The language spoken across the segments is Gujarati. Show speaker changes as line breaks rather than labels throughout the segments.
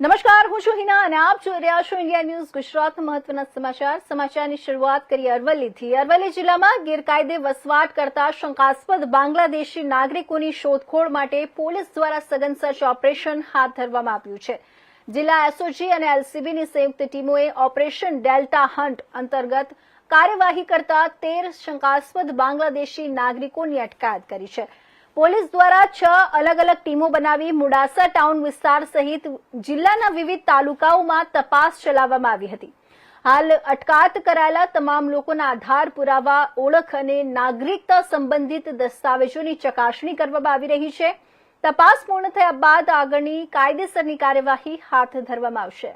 નમસ્કાર, હું છું હિના અને આપ જોઈ રહ્યા છો ઇન્ડિયા ન્યૂઝ ગુજરાત. મહત્વના સમાચારની શરૂઆત કરીએ અરવલ્લીથી. અરવલ્લી જિલ્લામાં ગેરકાયદે વસવાટ કરતા શંકાસ્પદ બાંગ્લાદેશી નાગરિકોની શોધખોળ માટે પોલીસ દ્વારા સઘન સર્ચ ઓપરેશન હાથ ધરવામાં આવ્યું છે. જિલ્લા એસઓજી અને એલસીબીની સંયુક્ત ટીમોએ ઓપરેશન ડેલ્ટા હન્ટ અંતર્ગત કાર્યવાહી કરતા 13 શંકાસ્પદ બાંગ્લાદેશી નાગરિકોની અટકાયત કરી છે. પોલીસ દ્વારા 6 અલગ અલગ ટીમો બનાવી મોડાસા ટાઉન વિસ્તાર સહિત જિલ્લાના વિવિધ તાલુકાઓમાં તપાસ ચલાવવામાં આવી હતી. હાલ અટકાયત કરાયેલા તમામ લોકોના આધાર પુરાવા, ઓળખ અને નાગરિકતા સંબંધિત દસ્તાવેજોની ચકાસણી કરવામાં આવી રહી છે. તપાસ પૂર્ણ થયા બાદ આગળની કાયદેસરની કાર્યવાહી હાથ ધરવામાં આવશે.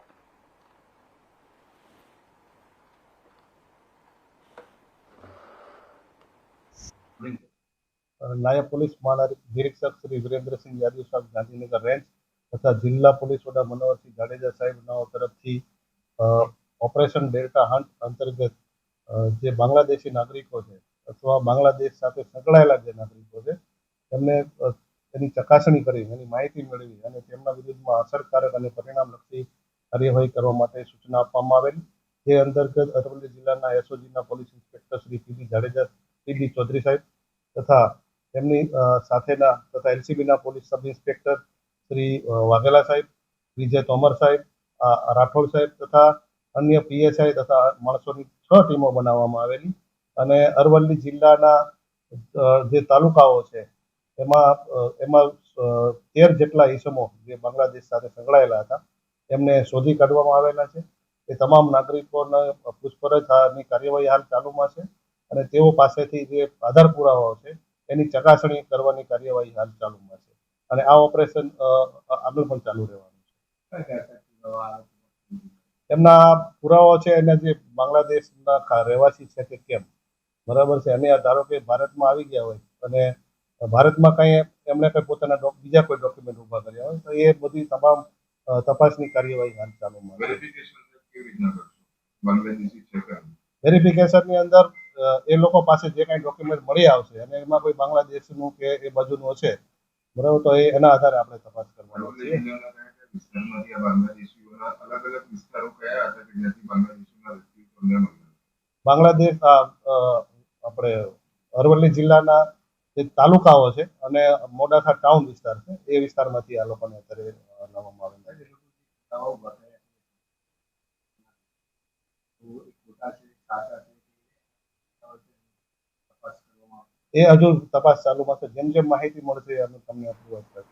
નાયબ પોલીસ મહાનિરીક્ષક શ્રી વિરેન્દ્રસિંહ યાદવ સાહેબ ગાંધીનગર રેન્જ તથા જિલ્લા પોલીસ વડા મનોહરસિંહ જાડેજા સાહેબના તરફથી ઓપરેશન ડેલ્ટા હન્ટ અંતર્ગત જે બાંગ્લાદેશી નાગરિકો છે અથવા બાંગ્લાદેશ સાથે સંકળાયેલા જે નાગરિકો છે તેમને તેની ચકાસણી કરી, એની માહિતી મેળવી અને તેમના વિરુદ્ધમાં અસરકારક અને પરિણામલક્ષી કાર્યવાહી કરવા માટે સૂચના આપવામાં આવેલી. જે અંતર્ગત અરવલ્લી જિલ્લાના એસઓજીના police inspector Shri P D Chaudhary સાહેબ તથા તેમની સાથેના તથા એલસીબીના police sub inspector Shri Vaghela સાહેબ, વિજય તોમર સાહેબ, રાઠોડ સાહેબ તથા અન્ય પીએસઆઈ તથા માણસોની 6 ટીમો બનાવવામાં આવેલી અને અરવલ્લી જિલ્લાના જે તાલુકાઓ છે એમાં 13 જેટલા ઈસમો જે બાંગ્લાદેશ સાથે સંકળાયેલા હતા એમને શોધી કાઢવામાં આવેલા છે. એ તમામ નાગરિકોને પૂછપરછની કાર્યવાહી હાલ ચાલુમાં છે અને તેઓ પાસેથી જે આધાર પુરાવાઓ છે એની ચકાસણી કરવાની કાર્યવાહી હાલ ચાલુમાં છે અને આ ઓપરેશન આગળ પણ ચાલુ રહેવાનું છે. એમના પુરાવાઓ છે એને જે બાંગ્લાદેશના રહેવાસી છે કે કેમ, બરાબર છે, અને ધારો કે ભારતમાં આવી ગયા હોય અને ભારતમાં કંઈ એમણે કંઈ પોતાના બીજા કોઈ ડોક્યુમેન્ટ ઊભા કર્યા હોય તો એ બધી તમામ તપાસની કાર્યવાહી હાલ ચાલુમાં છે. વેરિફિકેશનની અંદર એ લોકો પાસે જે કાંઈ ડોક્યુમેન્ટ મળી આવશે અને એમાં કોઈ બાંગ્લાદેશનું કે એ બાજુનું હશે, બરાબર, તો એના આધારે આપણે તપાસ કરવાની છે. બાંગ્લાદેશ આપણે અરવલ્લી જિલ્લાના જે તાલુકાઓ છે અને મોડાસા ટાઉન વિસ્તાર છે એ વિસ્તારમાંથી આ લોકોને અત્યારે લાવવામાં આવેલા છે. એ હજુ તપાસ ચાલુમાં છે. જેમ જેમ માહિતી મળશે અમે તમને અપડેટ કરીશું.